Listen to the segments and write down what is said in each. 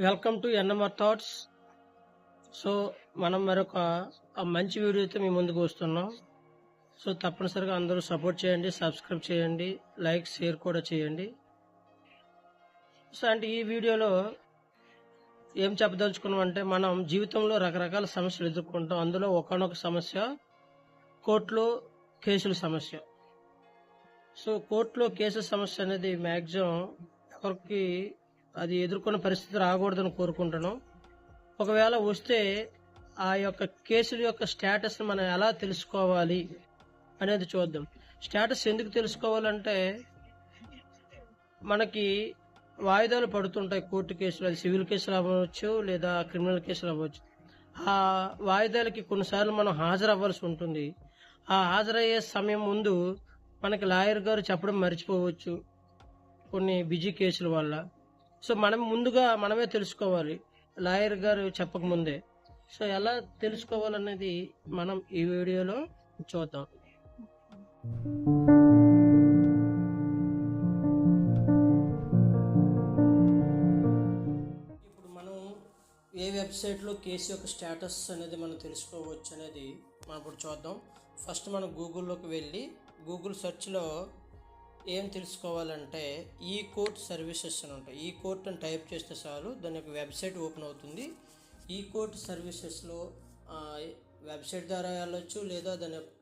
Welcome to NMR thoughts. So మనం మరొక మంచి వీడియోతో మీ ముందుకు వస్తున్నాం. సో తప్పనిసరిగా అందరూ సపోర్ట్ చేయండి, సబ్స్క్రైబ్ చేయండి, లైక్ షేర్ కూడా చేయండి. సో అంటే ఈ వీడియోలో ఏం చెప్పదలుచుకున్నాం అంటే, మనం జీవితంలో రకరకాల సమస్యలు ఎదుర్కొంటాం. అందులో ఒకనొక సమస్య కోర్టులో కేసుల సమస్య. సో కోర్టులో కేసుల సమస్య అనేది మ్యాక్సిమం ఎవరికి అది ఎదుర్కొన్న పరిస్థితి రాకూడదని కోరుకుంటున్నాం. ఒకవేళ వస్తే ఆ యొక్క కేసుల యొక్క స్టేటస్ మనం ఎలా తెలుసుకోవాలి అనేది చూద్దాం. స్టేటస్ ఎందుకు తెలుసుకోవాలంటే, మనకి వాయిదాలు పడుతుంటాయి కోర్టు కేసులు. అది సివిల్ కేసులు అవ్వచ్చు లేదా క్రిమినల్ కేసులు అవ్వచ్చు. ఆ వాయిదాలకి కొన్నిసార్లు మనం హాజరవ్వాల్సి ఉంటుంది. ఆ హాజరయ్యే సమయం ముందు మనకి లాయర్ గారు చెప్పడం మర్చిపోవచ్చు కొన్ని బిజీ కేసుల వల్ల. సో మనం ముందుగా మనమే తెలుసుకోవాలి, లాయర్ గారు చెప్పకముందే. సో ఎలా తెలుసుకోవాలనేది మనం ఈ వీడియోలో చూద్దాం. ఇప్పుడు మనం ఏ వెబ్సైట్లో కేసు యొక్క స్టేటస్ అనేది మనం తెలుసుకోవచ్చు అనేది మనం ఇప్పుడు చూద్దాం. ఫస్ట్ మనం గూగుల్లోకి వెళ్ళి గూగుల్ సెర్చ్లో ఏం తెలుసుకోవాలంటే ఈ కోర్ట్ సర్వీసెస్ అని ఉంటాయి. ఈ కోర్ట్ అని టైప్ చేస్తే చాలు దాని యొక్క వెబ్సైట్ ఓపెన్ అవుతుంది. ఈ కోర్ట్ సర్వీసెస్లో వెబ్సైట్ ద్వారా వెళ్ళొచ్చు, లేదా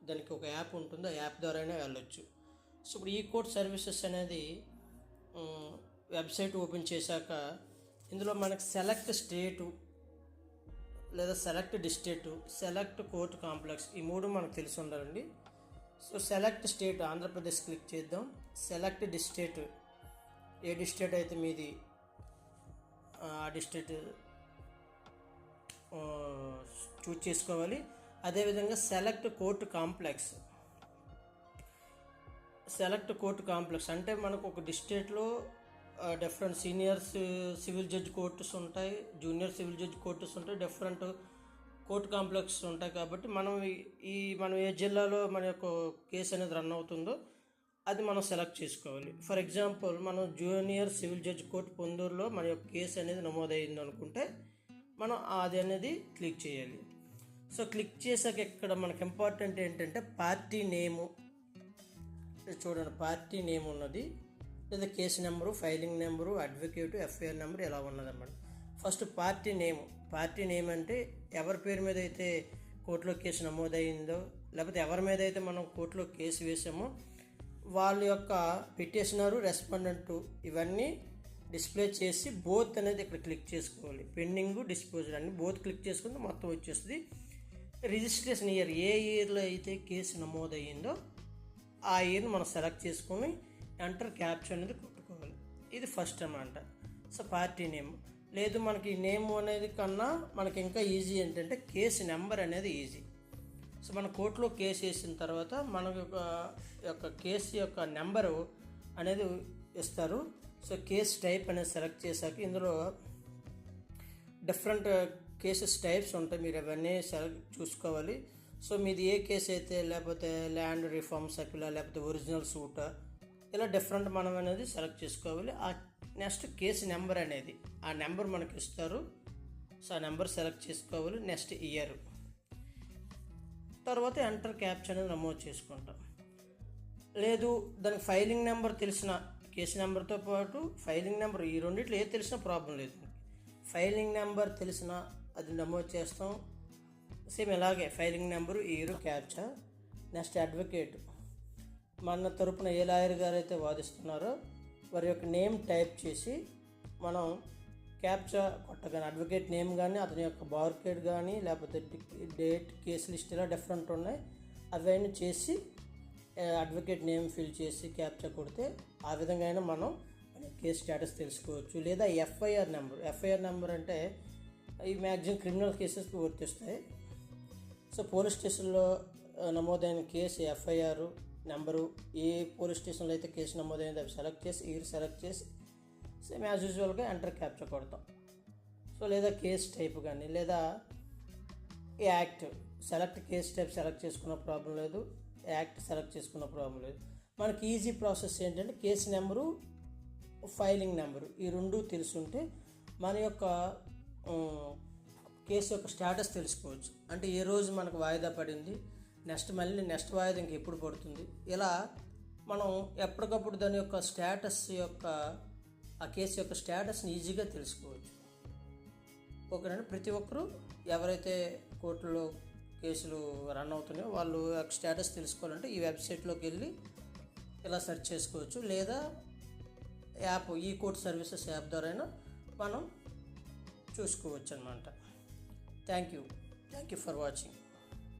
దానికి ఒక యాప్ ఉంటుంది, ఆ యాప్ ద్వారానే వెళ్ళొచ్చు. సో ఇప్పుడు ఈ కోర్ట్ సర్వీసెస్ అనేది వెబ్సైట్ ఓపెన్ చేశాక ఇందులో మనకి సెలెక్ట్ స్టేటు లేదా select district, select court complex, ఈ మూడు మనకు తెలిసి ఉండాలండి. So select state Andhra Pradesh click చేద్దాం. సెలెక్ట్ డిస్ట్రిక్ట్, ఏ డిస్ట్రిక్ట్ అయితే మీది ఆ డిస్ట్రిక్ట్ చూజ్ చేసుకోవాలి. అదేవిధంగా select court complex. Select court complex అంటే మనకు ఒక డిస్ట్రిక్ట్లో డిఫరెంట్ సీనియర్స్ సివిల్ జడ్జ్ కోర్టుస్ ఉంటాయి, జూనియర్ సివిల్ జడ్జ్ కోర్టుస్ ఉంటాయి, డిఫరెంట్ కోర్టు కాంప్లెక్స్ ఉంటాయి. కాబట్టి మనం ఏ జిల్లాలో మన యొక్క కేసు అనేది రన్ అవుతుందో అది మనం సెలెక్ట్ చేసుకోవాలి. ఫర్ ఎగ్జాంపుల్ మనం జూనియర్ సివిల్ జడ్జ్ కోర్టు పొందూరులో మన యొక్క కేసు అనేది నమోదైంది అనుకుంటే మనం అది అనేది క్లిక్ చేయాలి. సో క్లిక్ చేశాక ఇక్కడ మనకు ఇంపార్టెంట్ ఏంటంటే పార్టీ నేము. చూడండి, పార్టీ నేమ్ ఉన్నది, లేదా case number, filing number, advocate, FIR number ఇలా ఉన్నదన్నమాట. ఫస్ట్ పార్టీ నేమ్ అంటే ఎవరి పేరు మీద అయితే కోర్టులో కేసు నమోదైందో, లేకపోతే ఎవరి మీద అయితే మనం కోర్టులో కేసు వేసామో వాళ్ళ యొక్క పిటిషనరు, రెస్పాండెంట్ ఇవన్నీ డిస్ప్లే చేసి బోత్ అనేది ఇక్కడ క్లిక్ చేసుకోవాలి. పెండింగ్, డిస్పోజల్ అన్ని బోత్ క్లిక్ చేసుకుంటే మొత్తం వచ్చేస్తుంది. రిజిస్ట్రేషన్ ఇయర్, ఏ ఇయర్లో అయితే కేసు నమోదయ్యిందో ఆ ఇయర్ని మనం సెలెక్ట్ చేసుకొని ఎంటర్ క్యాప్చర్ అనేది కొట్టుకోవాలి. ఇది ఫస్ట్ అన్నమాట. So party name. లేదు మనకి నేమ్ అనేది కన్నా మనకి ఇంకా ఈజీ ఏంటంటే కేసు నెంబర్ అనేది ఈజీ. సో మన కోర్టులో కేసు వేసిన తర్వాత మన యొక్క కేసు యొక్క నెంబరు అనేది ఇస్తారు. సో కేసు టైప్ అనేది సెలెక్ట్ చేశాక ఇందులో డిఫరెంట్ కేసెస్ టైప్స్ ఉంటాయి, మీరు అవన్నీ చూసుకోవాలి. సో మీది ఏ కేసు అయితే, లేకపోతే ల్యాండ్ రిఫార్మ్ సర్క్యులా, లేకపోతే ఒరిజినల్ సూటా, ఇలా డిఫరెంట్ మనం అనేది సెలెక్ట్ చేసుకోవాలి. ఆ నెక్స్ట్ కేసు నెంబర్ అనేది ఆ నెంబర్ మనకి ఇస్తారు. సో ఆ నెంబర్ సెలెక్ట్ చేసుకోవాలి. నెక్స్ట్ ఇయర్, తర్వాత ఎంటర్ క్యాప్చర్ అనేది నమోదు చేసుకుంటాం. లేదు దానికి ఫైలింగ్ నెంబర్ తెలిసిన, కేసు నెంబర్తో పాటు ఫైలింగ్ నెంబర్, ఈ రెండిట్లో ఏది తెలిసినా ప్రాబ్లం లేదు. ఫైలింగ్ నెంబర్ తెలిసిన అది నమోదు చేస్తాం. సేమ్ ఇలాగే filing number, year, capture. Next advocate, మన తరపున ఏ లాయర్ గారు అయితే వాదిస్తున్నారో వారి యొక్క నేమ్ టైప్ చేసి మనం క్యాప్చా కొట్టగానే అడ్వకేట్ నేమ్ కానీ, అతని యొక్క బార్కేడ్ కానీ, లేకపోతే డేట్, కేసు లిస్ట్ ఇలా డిఫరెంట్ ఉన్నాయి, అవన్నీ చేసి అడ్వకేట్ నేమ్ ఫిల్ చేసి క్యాప్చా కొడితే ఆ విధంగా అయినా మనం కేసు స్టేటస్ తెలుసుకోవచ్చు. లేదా ఎఫ్ఐఆర్ నెంబర్ అంటే ఈ మ్యాక్సిమం క్రిమినల్ కేసెస్కి వర్తిస్తాయి. సో పోలీస్ స్టేషన్లో నమోదైన కేసు ఎఫ్ఐఆర్ నెంబరు, ఏ పోలీస్ స్టేషన్లో అయితే కేసు నమోదైంది అవి సెలెక్ట్ చేసి, ఇయర్ సెలెక్ట్ చేసి సేమ్ యాజ్ యూజువల్గా ఎంటర్ క్యాప్చర్ కొడతాం. సో లేదా కేసు టైప్ కానీ, లేదా act, select case type select చేసుకున్న ప్రాబ్లం లేదు, యాక్ట్ సెలెక్ట్ చేసుకున్న ప్రాబ్లం లేదు. మనకి ఈజీ ప్రాసెస్ ఏంటంటే కేసు నెంబరు, ఫైలింగ్ నెంబరు ఈ రెండు తెలుసుంటే మన యొక్క కేసు యొక్క స్టేటస్ తెలుసుకోవచ్చు. అంటే ఏ రోజు మనకు వాయిదా పడింది, నెక్స్ట్ వాయిదా ఇంక ఎప్పుడు పడుతుంది, ఇలా మనం ఎప్పటికప్పుడు దాని యొక్క స్టేటస్ యొక్క ఆ కేసు యొక్క స్టేటస్ని ఈజీగా తెలుసుకోవచ్చు. ఓకేనండి. ప్రతి ఒక్కరూ ఎవరైతే కోర్టులో కేసులు రన్ అవుతున్నాయో వాళ్ళు స్టేటస్ తెలుసుకోవాలంటే ఈ వెబ్సైట్లోకి వెళ్ళి ఇలా సెర్చ్ చేసుకోవచ్చు, లేదా ఈ కోర్ట్ సర్వీసెస్ యాప్ ద్వారా మనం చూసుకోవచ్చు అన్నమాట. Thank you for watching.